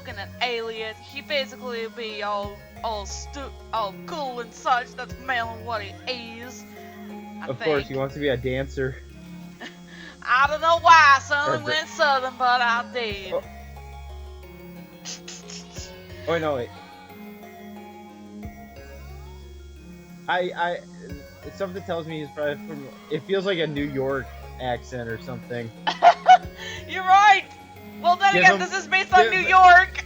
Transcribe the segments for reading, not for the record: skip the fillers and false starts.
looking at Elliot, he basically be all cool and such. That's mainly what he is. Of course, he wants to be a dancer. I don't know why I suddenly went southern, but I did. Oh no, wait. Something tells me he's probably from. It feels like a New York accent or something. You're right. Well, then again, this is based on New York.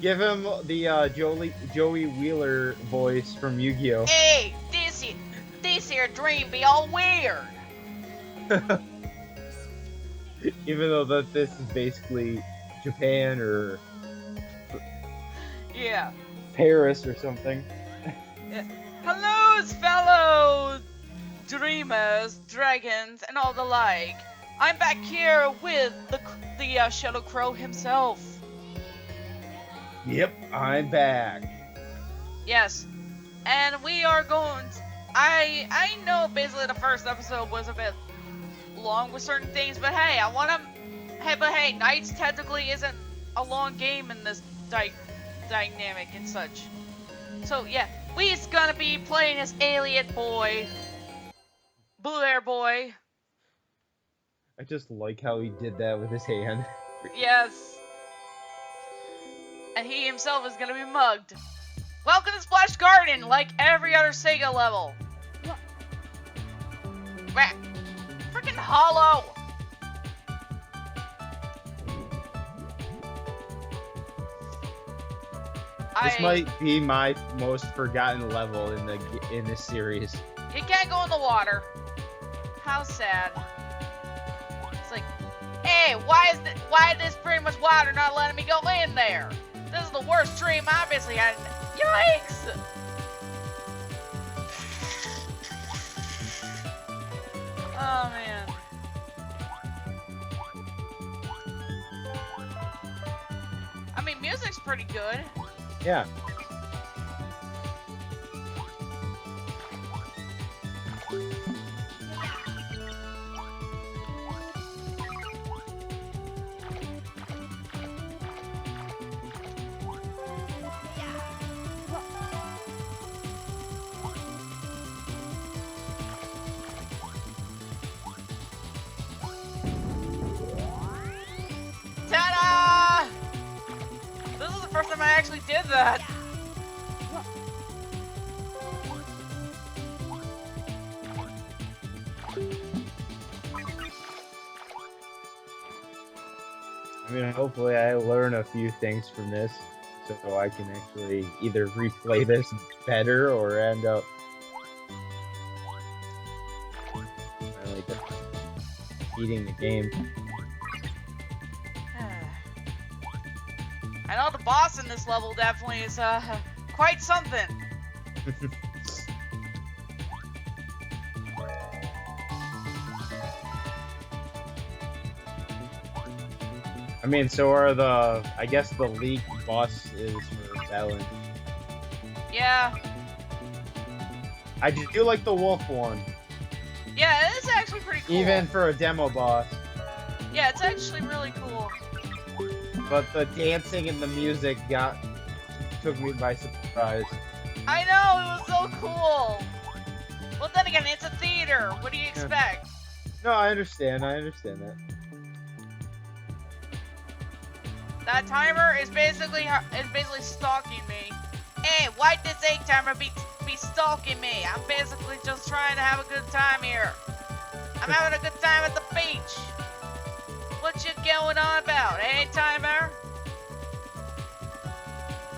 Give him the Joey Wheeler voice from Yu-Gi-Oh. Hey, this here dream be all weird. Even though this is basically Japan or Paris or something. Yeah. Hello, fellow dreamers, dragons, and all the like. I'm back here with the Shadow Crow himself. Yep, I'm back. Yes, and we are going. I know basically the first episode was a bit long with certain things, but hey, hey, Nights technically isn't a long game in this dynamic and such. So yeah, we's gonna be playing as Elliot Boy, Blue Hair Boy. I just like how he did that with his hand. Yes. And he himself is gonna be mugged. Welcome to Splash Garden, like every other Sega level. Freaking hollow! This might be my most forgotten level in this series. You can't go in the water. How sad. It's like, hey, why this pretty much water not letting me go in there? This is the worst dream I obviously had. Yikes! Oh man. I mean, music's pretty good. Yeah. Ta-da! This is the first time I actually did that. I mean, hopefully I learn a few things from this, so I can actually either replay this better or end up really beating the game. I know the boss in this level definitely is quite something. I mean, so are I guess the leak bosses for Bellin. Yeah. I do like the wolf one. Yeah, it's actually pretty cool. Even for a demo boss. Yeah, it's actually really cool. But the dancing and the music took me by surprise. I know, it was so cool. Well, then again, it's a theater. What do you expect? No, I understand that. That timer is basically stalking me. Hey, why'd this 8 timer be stalking me? I'm basically just trying to have a good time here. I'm having a good time at the beach. What you going on about, hey timer?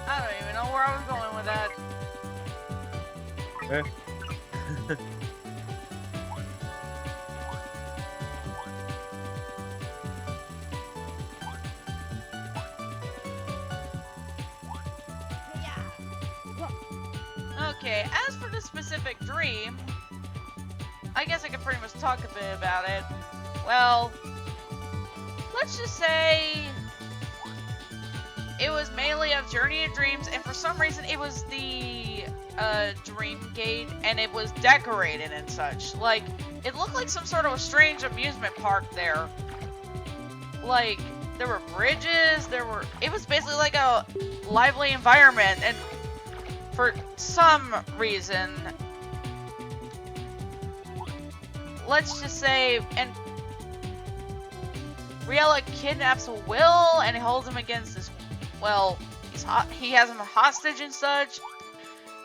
I don't even know where I was going with that. Okay, as for the specific dream, I guess I can pretty much talk a bit about it. Well, let's just say it was mainly a Journey of Dreams, and for some reason it was the Dream Gate, and it was decorated and such. Like, it looked like some sort of a strange amusement park there. Like, there were bridges, it was basically like a lively environment, and for some reason, let's just say, and Riella kidnaps Will and holds him against this, well, he has him hostage and such,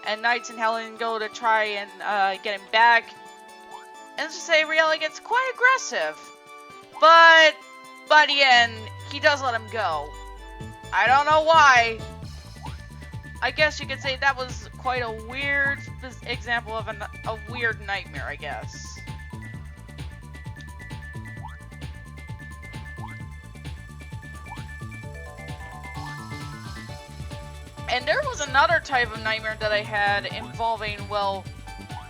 and Knights and Helen go to try and get him back, and let's just say Riella gets quite aggressive, but by the end, he does let him go. I don't know why. I guess you could say that was quite a weird example of a weird nightmare, I guess. And there was another type of nightmare that I had involving, well,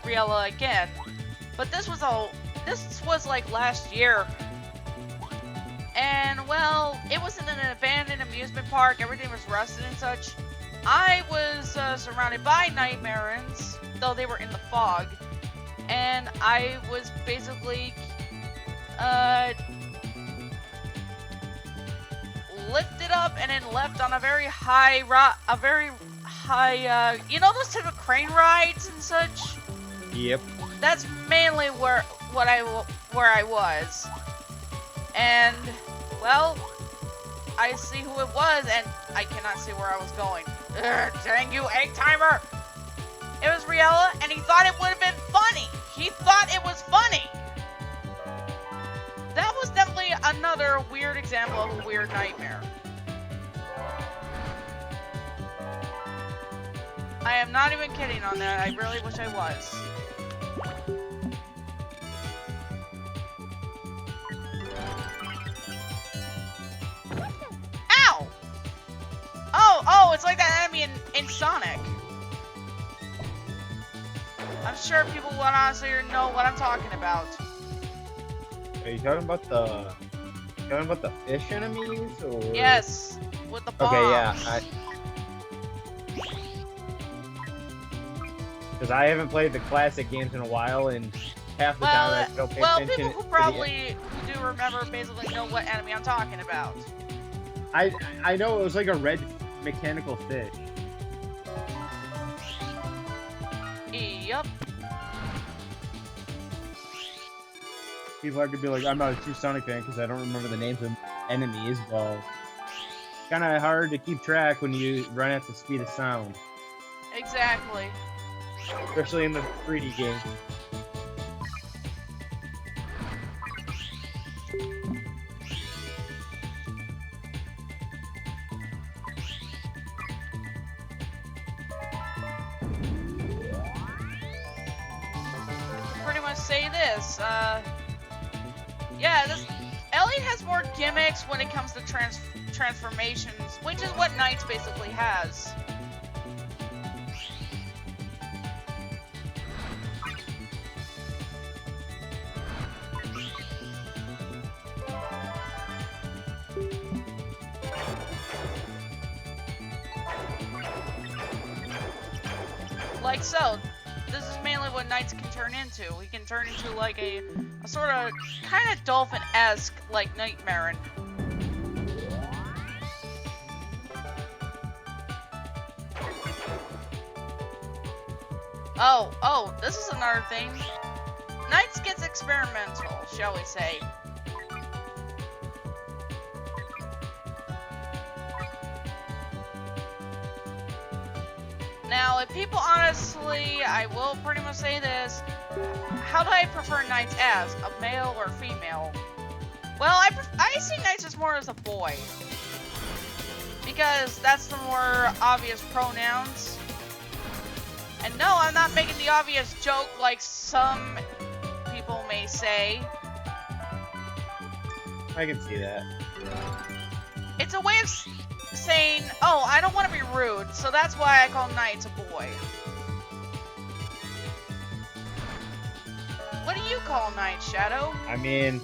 Riella again. But this was like last year. And, well, it was in an abandoned amusement park. Everything was rusted and such. I was surrounded by nightmares, though they were in the fog. And I was basically lifted up and then left on a very high, you know those type of crane rides and such? Yep. That's mainly where I was. And, well, I see who it was, and I cannot see where I was going. Ugh, dang you, egg timer! It was Riella, and he thought it would have been funny. He thought it was funny. That was definitely another weird example of a weird nightmare. I am not even kidding on that. I really wish I was. Ow! Oh, it's like that enemy in Sonic. I'm sure people would honestly know what I'm talking about. Are you talking about the fish enemies, or? Yes, with the bombs. Okay, yeah. Because I haven't played the classic games in a while, and half the time I don't pay attention. People who probably do remember basically know what enemy I'm talking about. I know it was like a red mechanical fish. Yep. People are gonna be like, I'm not a true Sonic fan because I don't remember the names of enemies. Well, it's kind of hard to keep track when you run at the speed of sound. Exactly. Especially in the 3D game. Pretty much say this, yeah, Elliot has more gimmicks when it comes to transformations, which is what Knights basically has. Like so. This is mainly what Knights can turn into. He can turn into like a sort of kind of dolphin-esque like Nightmare. Oh, this is another thing. Knights gets experimental, shall we say. Now, if people honestly, I will pretty much say this, how do I prefer Knights as? A male or female? Well, I see Knights as more as a boy. Because that's the more obvious pronouns. And no, I'm not making the obvious joke like some people may say. I can see that. It's a way of saying, oh, I don't want to be rude, so that's why I call Knights a boy. What do you call Knights, Shadow? I mean,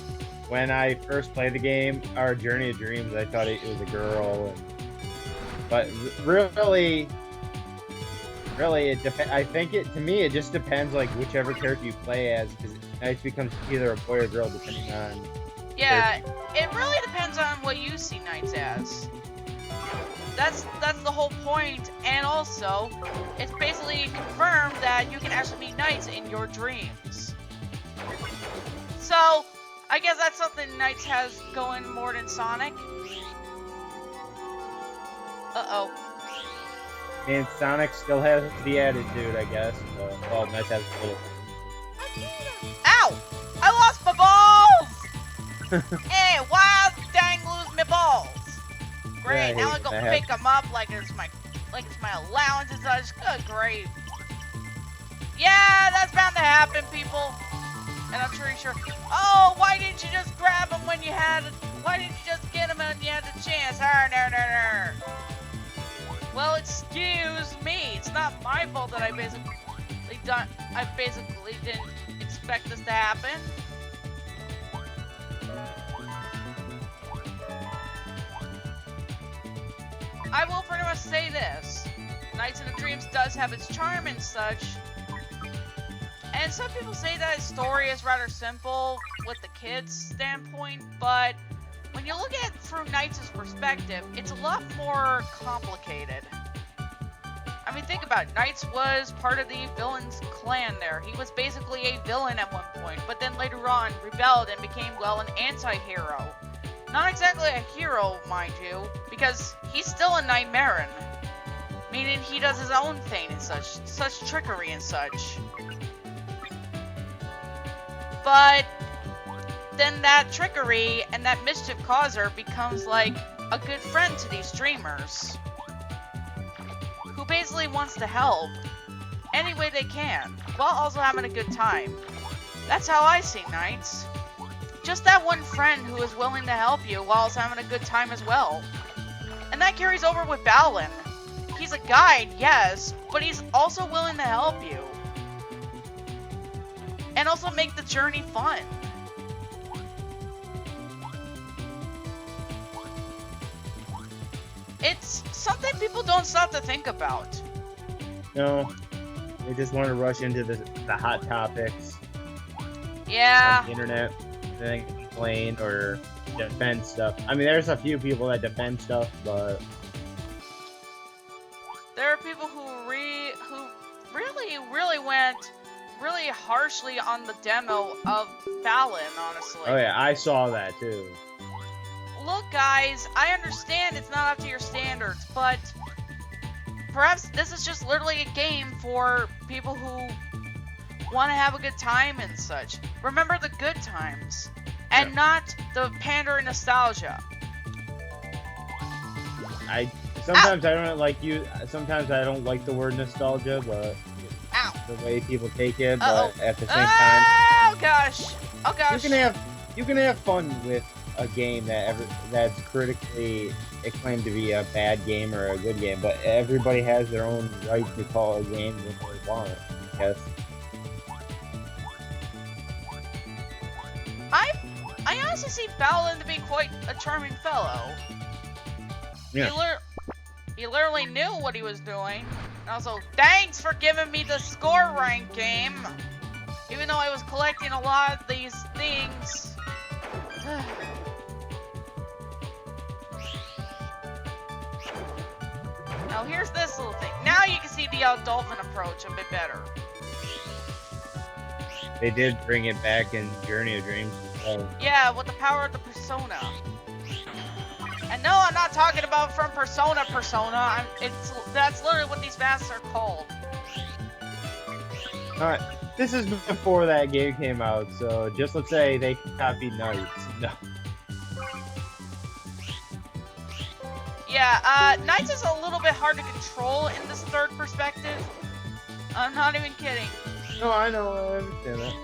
when I first played the game, our Journey of Dreams, I thought it was a girl. But really, I think to me, it just depends, like, whichever character you play as, because Knights becomes either a boy or girl, depending on Yeah, it really depends on what you see Knights as. That's the whole point, and also, it's basically confirmed that you can actually meet Knights in your dreams. So, I guess that's something Knights has going more than Sonic. Uh-oh. And Sonic still has the attitude, I guess. Well, Knights has a little. Ow! I lost my balls! Hey, why dang lose my balls? Great, Yeah, now I go that pick them up like it's my allowance and such. Good grief. Yeah, that's bound to happen, people. And I'm pretty sure. Oh, why didn't you just grab them when you had? Why didn't you just get them when you had the chance? Well, excuse me. It's not my fault that I basically didn't expect this to happen. I will pretty much say this. Nights in the Dreams does have its charm and such. And some people say that its story is rather simple with the kids' standpoint, but when you look at it through Knights' perspective, it's a lot more complicated. I mean, think about it. Knights was part of the villain's clan there. He was basically a villain at one point, but then later on rebelled and became, well, an anti-hero. Not exactly a hero, mind you, because he's still a Nightmarean. Meaning he does his own thing and such trickery and such. But then that trickery and that mischief causer becomes like a good friend to these dreamers. Who basically wants to help any way they can, while also having a good time. That's how I see Knights. Just that one friend who is willing to help you while also having a good time as well. And that carries over with Balin. He's a guide, yes, but he's also willing to help you. And also make the journey fun. It's something people don't stop to think about. No, they just want to rush into the hot topics Yeah. on the internet, then complain or defend stuff. I mean, there's a few people that defend stuff, but There are people who really went really harshly on the demo of Balin, honestly. oh yeah, I saw that too. Look, guys, I understand it's not up to your standards, but perhaps this is just literally a game for people who want to have a good time and such. Remember the good times, and not the pandering nostalgia. Sometimes I don't like sometimes I don't like the word nostalgia, but Ow. the way people take it, Uh-oh. but at the same time, Oh gosh! Oh gosh! you can have fun with a game that's critically acclaimed to be a bad game or a good game, but everybody has their own right to call a game what they want, I guess. I honestly see Balin to be quite a charming fellow. Yeah. He literally knew what he was doing. And also, thanks for giving me the score rank game. Even though I was collecting a lot of these things. Now here's this little thing. Now you can see the dolphin approach a bit better. They did bring it back in Journey of Dreams as well. Yeah, with the power of the persona. And no, I'm not talking about from Persona. That's literally what these masks are called. Alright, this is before that game came out, so just let's say they copied Knights. No. Yeah, Knights is a little bit hard to control in this third perspective. I'm not even kidding. No, I know, I understand that.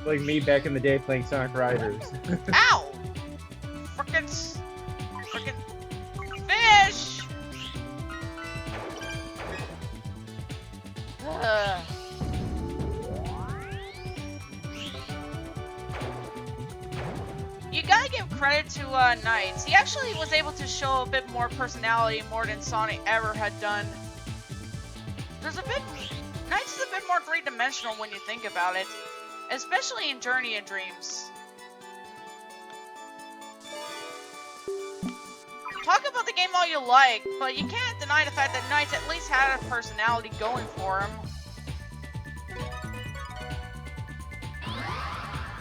Like me back in the day playing Sonic Riders. Ow! Frickin' fish! You gotta give credit to Knights. He actually was able to show a bit more personality more than Sonic ever had done. Knights is a bit more three-dimensional when you think about it. especially in Journey and Dreams. Talk about the game all you like, but you can't deny the fact that Knights at least had a personality going for him.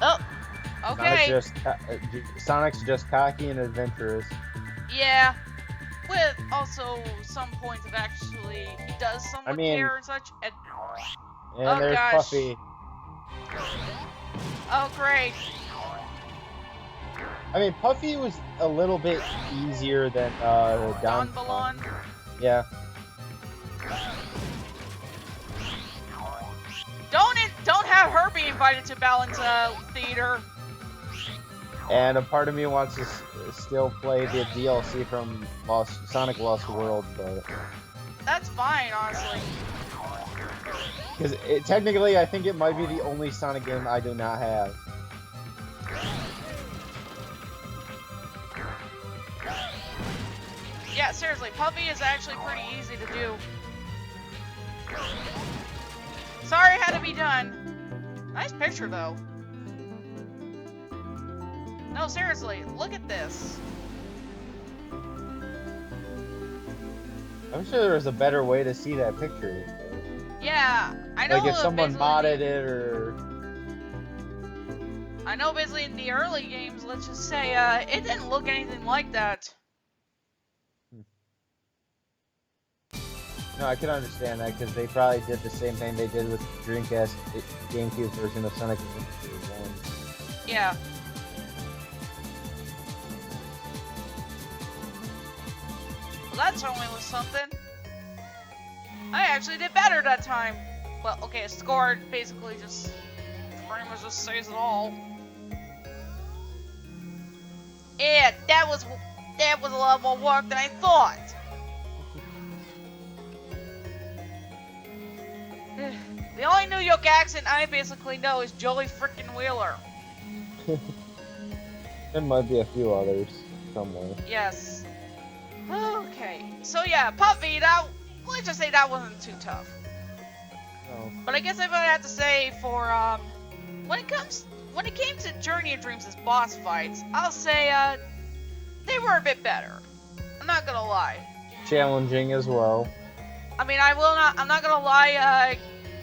Oh, okay. Sonic's just cocky and adventurous. Yeah, with also some points of actually he does somewhat care and such. And oh there's gosh. Puffy. Oh great. I mean, Puffy was a little bit easier than Don Balon. Yeah. Don't have her be invited to Balance Theater. And a part of me wants to still play the DLC from Sonic Lost World, but that's fine, honestly. Because technically, I think it might be the only Sonic game I do not have. Yeah, seriously, Puppy is actually pretty easy to do. Sorry it had to be done. Nice picture, though. No, seriously, look at this. I'm sure there was a better way to see that picture. Yeah, I know. Like if someone modded it or... I know basically in the early games, let's just say, it didn't look anything like that. No, I can understand that because they probably did the same thing they did with the Dreamcast GameCube version of Sonic Adventure 1. Yeah. Well, that certainly was something. I actually did better that time. Well, okay, a score basically just pretty much just says it all. Yeah, that was a lot more work than I thought. The only New York accent I basically know is Joey frickin' Wheeler. There might be a few others somewhere. Yes. Okay. So yeah, Puffy, let's just say that wasn't too tough. No. But I guess I would have to say for when it came to Journey of Dreams' boss fights, I'll say they were a bit better. I'm not gonna lie. Challenging as well. I mean, I'm not gonna lie,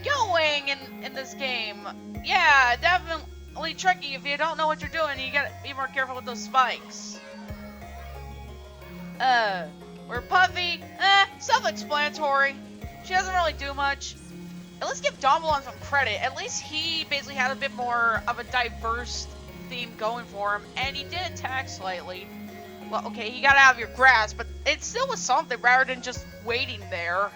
going in this game, yeah, definitely tricky. If you don't know what you're doing, you gotta be more careful with those spikes. Where Puffy, self-explanatory. She doesn't really do much. Let's give Dombalon some credit. At least he basically had a bit more of a diverse theme going for him, and he did attack slightly. Well, okay, he got out of your grasp, but it still was something rather than just waiting there.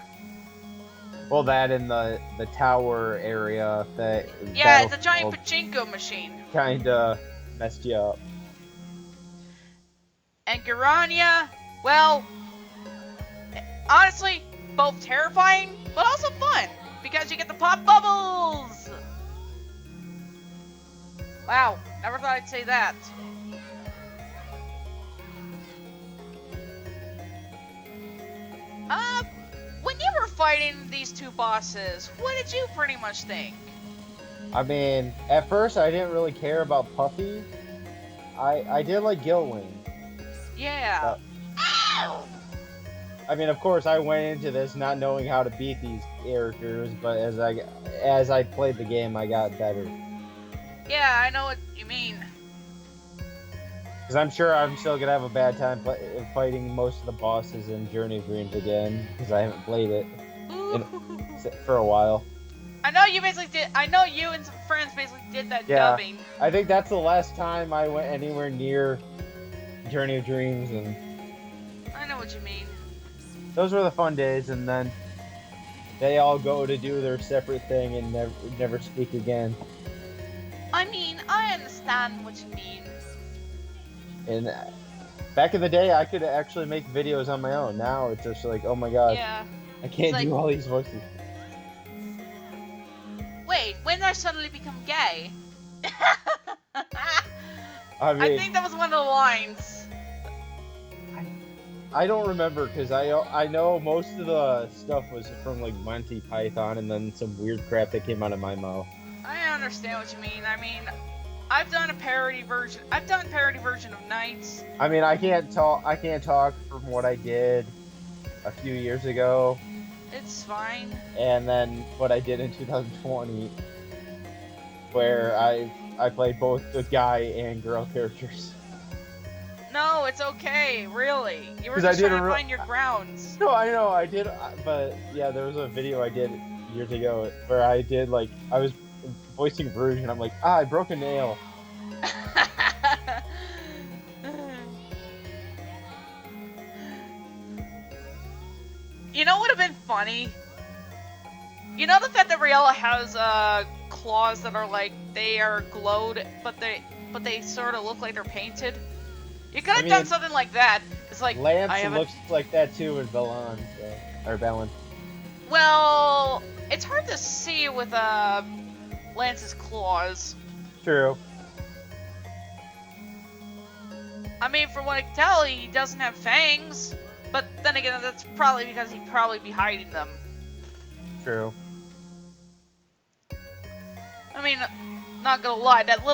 Well, that in the tower area, that yeah, it's a giant pachinko machine. Kinda messed you up. And Garania, well, honestly, both terrifying, but also fun, because you get to pop bubbles! Wow, never thought I'd say that. When you were fighting these two bosses, what did you pretty much think? I mean, at first I didn't really care about Puffy. I did like Guilwing. Yeah. I mean, of course, I went into this not knowing how to beat these characters, but as I played the game, I got better. Yeah, I know what you mean. Because I'm sure I'm still gonna have a bad time fighting most of the bosses in Journey of Dreams again, because I haven't played it for a while. I know you basically did. I know you and some friends basically did that dubbing. I think that's the last time I went anywhere near Journey of Dreams, and I know what you mean. Those were the fun days, and then they all go to do their separate thing and never speak again. I mean, I understand what you mean. And back in the day, I could actually make videos on my own. Now it's just like, oh my god, yeah. I can't do all these voices. Wait, when did I suddenly become gay? I mean, I think that was one of the lines. I don't remember, because I know most of the stuff was from like Monty Python and then some weird crap that came out of my mouth. I understand what you mean. I mean, I've done a parody version. I've done a parody version of NiGHTS. I mean, I can't talk from what I did a few years ago, It's fine. and then what I did in 2020, where I played both the guy and girl characters. No, it's okay. Really, you were 'Cause I just did trying a to re- find your grounds. No, I know I did, but yeah, there was a video I did years ago where I did like I was voicing Bruges, and I'm like, I broke a nail. You know what would have been funny? You know the fact that Riella has claws that are like they are glowed, but they sort of look like they're painted. You could have done something like that. It's like Lance looks like that too with Balan, or Balin. Well, it's hard to see with Lance's claws. True. I mean, from what I can tell, he doesn't have fangs. But then again, that's probably because he'd probably be hiding them. True. I mean, not gonna lie, that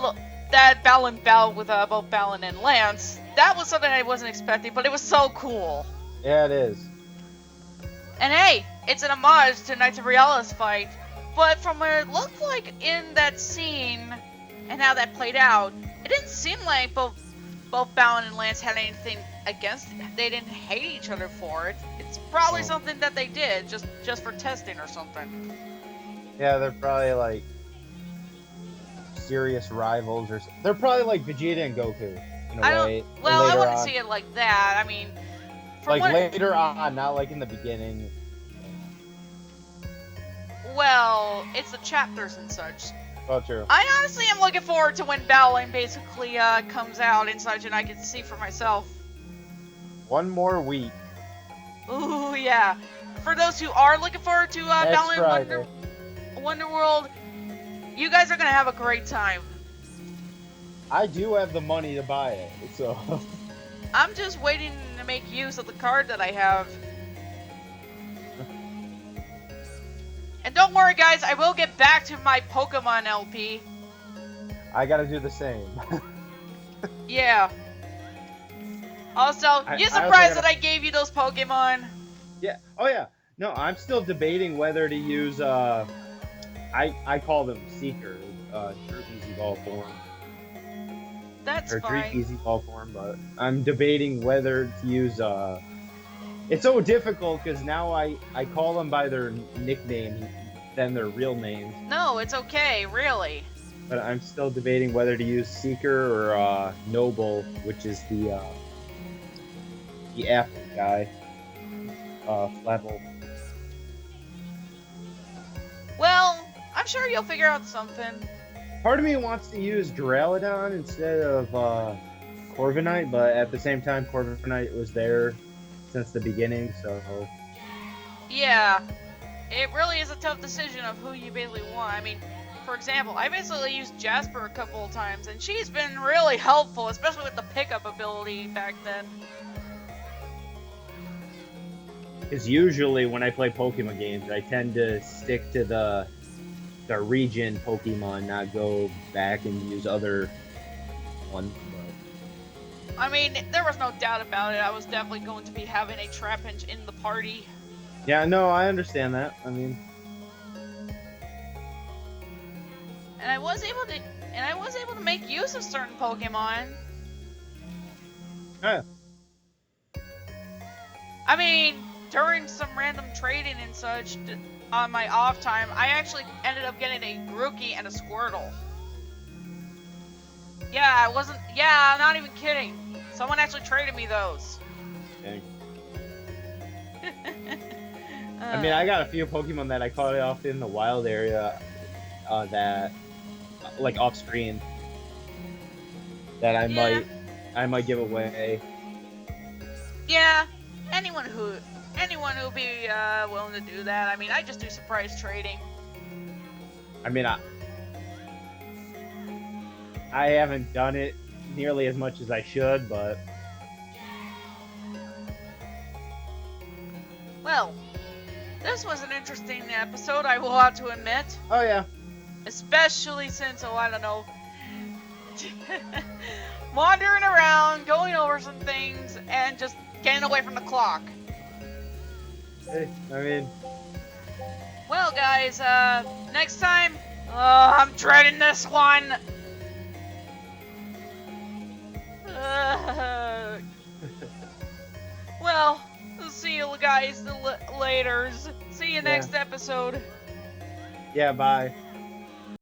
Balin battle with both Balin and Lance, that was something I wasn't expecting, but it was so cool. Yeah, it is. And hey, it's an homage to Knights of Riala's fight, but from what it looked like in that scene, and how that played out, it didn't seem like both Balin and Lance had anything against it. They didn't hate each other for it. It's probably something that they did, just for testing or something. Yeah, they're probably like serious rivals, or they're probably like Vegeta and Goku in a way. Well, I wouldn't on. see it like that. I mean, like later on, not like in the beginning. Well, it's the chapters and such. Oh, true. I honestly am looking forward to when Balin basically comes out and such, and I can see for myself. One more week. Ooh, yeah. For those who are looking forward to Balin Wonderworld, you guys are gonna have a great time. I do have the money to buy it, so. I'm just waiting to make use of the card that I have. And don't worry, guys, I will get back to my Pokemon LP. I gotta do the same. Yeah. Also, you surprised that I gave you those Pokemon? Yeah. Oh, yeah. No, I'm still debating whether to use, I call them Seeker, Droopy's Evolve form. That's or fine. Droopy's Evolve form, but I'm debating whether to use, it's so difficult because now I call them by their nicknames than their real names. No, it's okay, really. But I'm still debating whether to use Seeker or Noble, which is the apple guy. Level. Well, I'm sure you'll figure out something. Part of me wants to use Duraludon instead of Corviknight, but at the same time, Corviknight was there since the beginning, so. Yeah, it really is a tough decision of who you basically want. I mean, for example, I basically used Jasper a couple of times, and she's been really helpful, especially with the pickup ability back then. Because usually when I play Pokemon games, I tend to stick to the region Pokemon, not go back and use other ones. But... I mean, there was no doubt about it. I was definitely going to be having a Trapinch in the party. Yeah, no, I understand that. I mean, and I was able to make use of certain Pokemon. yeah. I mean, during some random trading and such on my off time, I actually ended up getting a Grookey and a Squirtle. Yeah, I'm not even kidding. Someone actually traded me those. Dang. I mean, I got a few Pokemon that I caught off in the wild area that, like, off screen, that I might give away. Yeah, anyone who'll be willing to do that. I mean, I just do surprise trading. I mean, I haven't done it nearly as much as I should, but... Well, this was an interesting episode, I will have to admit. Oh, yeah. Especially since, oh, I don't know, wandering around, going over some things, and just getting away from the clock. Hey, I mean, Well, guys, next time, I'm dreading this one. Well, we'll see you guys later. See you Yeah. next episode. Yeah, bye.